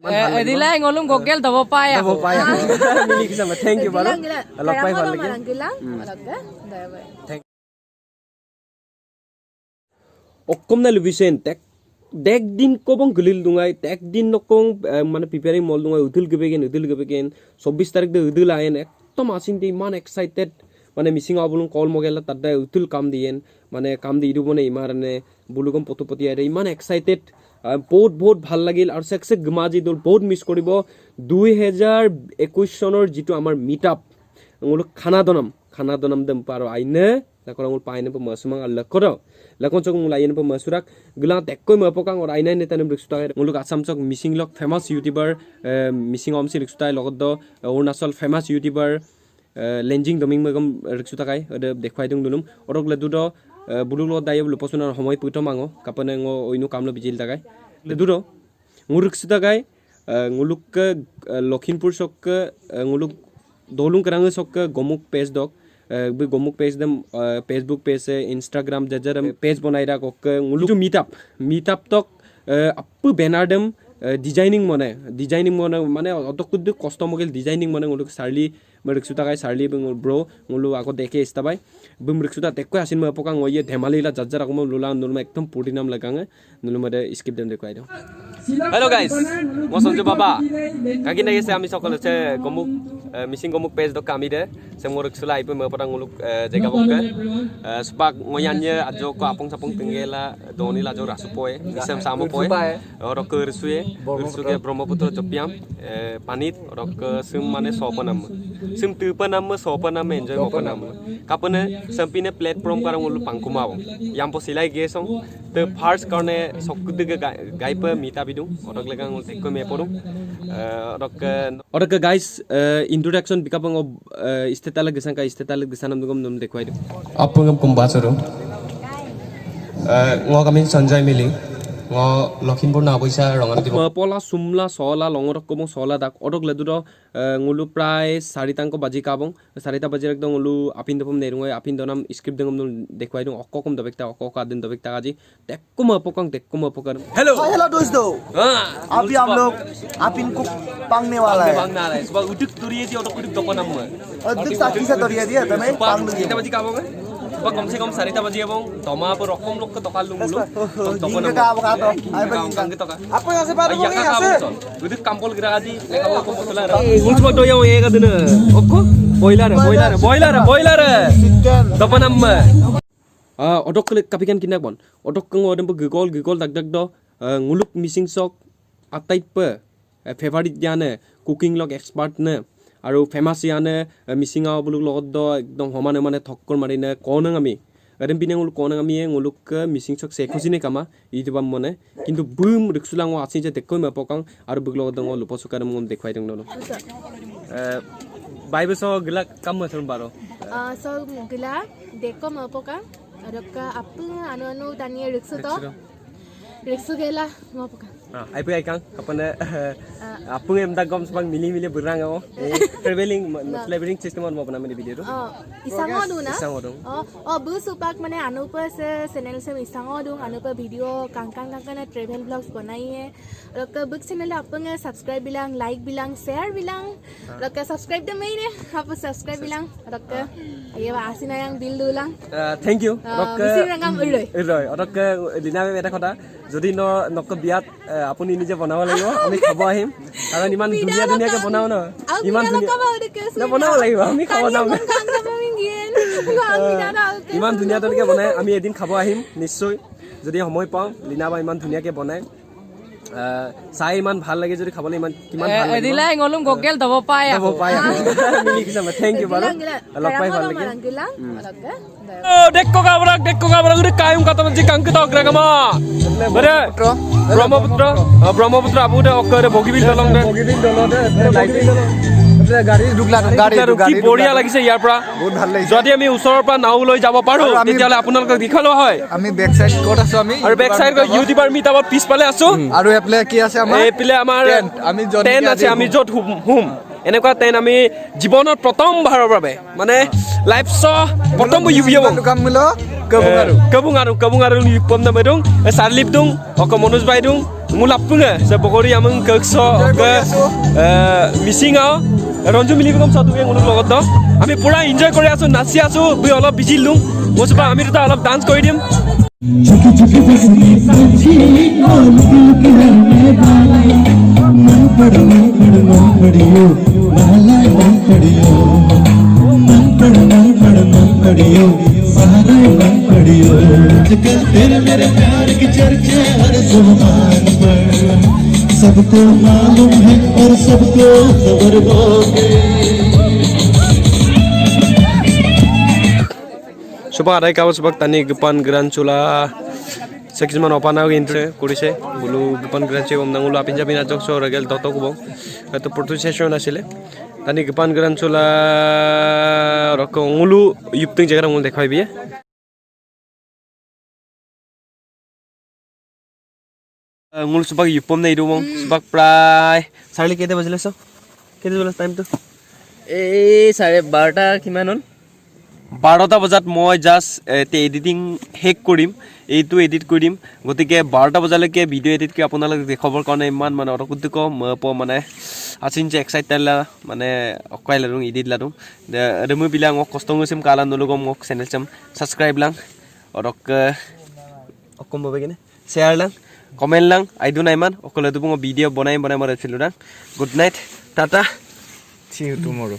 Dilang ngolong gogel dabo paya. Dabo paya. Mili kita sama. Thank you baru. Alok pai bal lagi. Okkom na lubisen tek dek din ko bang gulil dungai tek din nokong mana preparing mall dungai udil gebegen 24 tarik de udil ayen ektom asin di man excited মানে missing আবুলুং কল মগেলা তাদা উতুল কাম দিয়েন মানে কাম দি ইদু বনে ইমারনে বুলুগম পতুপতি আরে ইমান excited বহুত ভাল লাগিল আর সেক্সে গমাজি দল বহুত মিস করিব 2021 সনৰ যেটো আমাৰ মিটআপ ngulu খানা দনাম দম পারো আইনে লাকর ngul পাইনে প মাসুমাং আল্লাকর লাকন চক ngul আইনে প মাসুরাক গলা তেককৈ মপকাং or আইনে নেতানে ব্রিক্সটা ngulu আসাম চক মিসিং লক ফেমাস ইউটিউবার মিসিং অমসি রিক্সটা লগদ অৰুণাচল ফেমাস ইউটিউবাৰ লেঞ্জিং দমিং মগম ৰিক্সু তাকাই দেখুৱাই দিং দুলুম অৰক লেদুদ বুলুল দাই লপছনৰ সময় পুইত মাঙো কাপনে ngো ওইনু কামলো বিজিল তাকাই লেদুদ ngul রিক্সু তাকাই nguluk লখিমপুৰ চক nguluk দলুং কৰাং চক গমুক পেজ দক গমুক পেজ দম ফেসবুক পেজ ইনস্টাগ্রাম জজর পেজ বনাই রা কক nguluk মিটআপ তক আপু ব্যানার দম ডিজাইনিং মনে মানে অতকুদ কষ্ট মগেল ডিজাইনিং মনে nguluk সারলি মরিক্সুতা গাই সারলি ব্রো ngulu আগো দেখে ইস্তাবাই বুম রিক্সুতা তেককৈ আসিন ম পকাং ওয়ে ধেমালিলা জজর আগম লুলা নুলমা একদম পুটিনাম লাগাং নুলমা স্কিপ দেন দেখুৱাই দিও হেল্ল' গাইজ মই সঞ্জু বাবা কাকি নাগিছে আমি সকলে আছে গমুক মিসিং গমুক পেজ দক কামি দে সে মোৰ ৰিক্সুলা আইপ ম পটাং nguluk জেগা বকে স্পাক ময়ানয়ে আজো ko apong sapong tinggela doni la jo rasupoe isam samo poe orok rsuye rsuge brahmaputra jopiam panit orok sum mane sopanam sum tupanam sopanam enjoy mopanam kapane sampine platform karang ulu pangkumao yampo silai gesong the first karne sokkudige gaipa mita bidung orok legang ul tekko me porum orok guys introduction bikapang istetala gesanam dugom num dekhwai du apungam kumbasaro ngo kami Sanjay Mili ngo Lakhimpur নাবৈছা Ranganadi পলা সুমলা সলা লঙৰক কম সলা দাক অৰক লেদুৰ ngulu প্ৰায় 4টাংক বাজি কাবং 4টা বাজি একদম ngulu আপিন দপম নেৰুঙৈ আপিন দনাম script দঙম দেখুৱাই দিও অককম দবেকটা অকক আদিন দবেকটা আজি তেককম অপকার हेलो दोस्तों अभी हम लोग आपिन को पांगने वाला है सुबह उठक तुरिए जी ऑटो कुछ दपनम उठक साथी से तुरिए दिया तमे पांग कितना बजे काबों में सुबह कम से कम 4টা বাজি এবং দমা पर রকম লোক টকা লুমলু दिन का आप का तो आई बजे কাঙ্গে টকা अपन ऐसे बात ya ka kamu udah kampol gira aji kamu kampol lah ngulus waktu yang ya kadena okko boiler dapanam odok kapikan kinak bon odok kang odem gigol dak do nguluk missing sok atype favorite jane cooking log expert ne আৰু famous ইয়ানে missing আ বুলুক লগত একদম সমানে মানে থক্কৰ মাৰিনে কোনং আমি এদম পিনে ngul কোনং আমি nguluk missing চক সে খুজিনে কামা ইতুবা মনে কিন্তু বুম রিক্সুলাং আছে যে দেখকৈ ম পকাং আৰু বুক লগত দং লুপসুকাৰ মন দেখুৱাই দং ন বাইবে স গলা কাম মছন বাৰো স গলা দেখো ম পকাং আৰু কা আপু আনো তানিয়ে রিক্সু গলা ম পকাং ai pai kang kapane apung em dagom sebang mili berang oh traveling system on mo na video to isango du na isango dong bu supak mane anupa se channel se isango dong anupa video kang na travel vlogs banai hai rok book channel apung subscribe bilang like bilang share bilang rok subscribe de mai ne ap subscribe bilang rok ayo asina yang bil dulang thank you rok mising rangam uroi rok dina me eta কথা যদি নক বিয়াত আপুনি নিজে বনাব লাগিব আমি খাব আহিম কাৰণ ইমান ধুনীয়াকে বনাও ন ইমান ধুনীয়া বনাব লাগিব আমি খাব যাম ইমান ধুনীয়াকে বনাই আমি এদিন খাব আহিম নিশ্চয় যদি সময় পাওঁ লিনাবা ইমান ধুনীয়াকে বনাই চাই ইমান ভাল লাগে যদি খাবলৈ ইমান কিমান ভাল লাগে দিলাই ngolum gogel dabo paya মিলি কিছাম থ্যাংক ইউ বাৰো অলপ পাই ভাল লাগে dekko kabrak udah kayung kata menji kang kita gragama bare brahmaputra abu de okkare bogibil dolong de গাড়ী কি বঢ়িয়া লাগিছে ইয়াৰ পৰা বহুত ভাল লাগিছে যদি আমি ওচৰৰ পৰা নাও লৈ যাব পাৰো তেতিয়ালে আপোনালোকক দেখালো হয় আমি বেক সাইড ক'ত আছো আমি আৰু বেক সাইড ইউটিউবাৰ মিটাবৰ পিছফালে আছো আৰু এপ্লে কি আছে আমাৰ এপ্লে আমাৰ আমি যত টেন আছে আমি যত হুম এনেকুৱা তেন আমি জীৱনত প্ৰথমবাৰৰ বাবে মানে লাইভ শ্ব' প্ৰথম UPM kabung aru yupom na medung sarlip dung oko monus bai dung mulap punga sa bokori amang kekso ke missing ronju mili kom satu yang uluk logot do ami pura enjoy kori asu nasi asu bui olop bijil lung mosuba ami ta olop dance kori dim तेरे मेरे प्यार की चर्चा हर जुबान पर सबको मालूम है और सबको खबर होगी Subak adai kawas subak tani gepan geran chula sekisman opana intre kurise bulu gepan geran che omnang ulu apin japin ajok so regel toto kubong itu portu session asile tani gepan geran chula roko ulu yupting jaga ngul dekhai biye ngul subak yupom nei du mong subak prai sarli kete bajile so kete bajile time to এই 12:30 কিমান হল 12টা বজাত মই just editing hack কৰিম এইটো edit কৰিম গতিকে 12টা বজালৈকে video' edit কৰি আপোনালোকক দেখাবৰ কাৰণে ইমান মানে অৰকুদ্দুক মানে আছিন যে এক্সাইটেড মানে অকাইলা ৰং এডিট লাদুং ৰেমু বিলাং কষ্ট গৈছিম কালা নলগম মোক চেনেল চাম সাবস্ক্ৰাইব লাং অৰক অকম ববে কিনে শেয়াৰ লাং কমেন্ট লাং আইদু নাইমান অকলে দুবং ভিডিঅ' বনাই মৰে ফিলুৰাং good night tata See you tomorrow.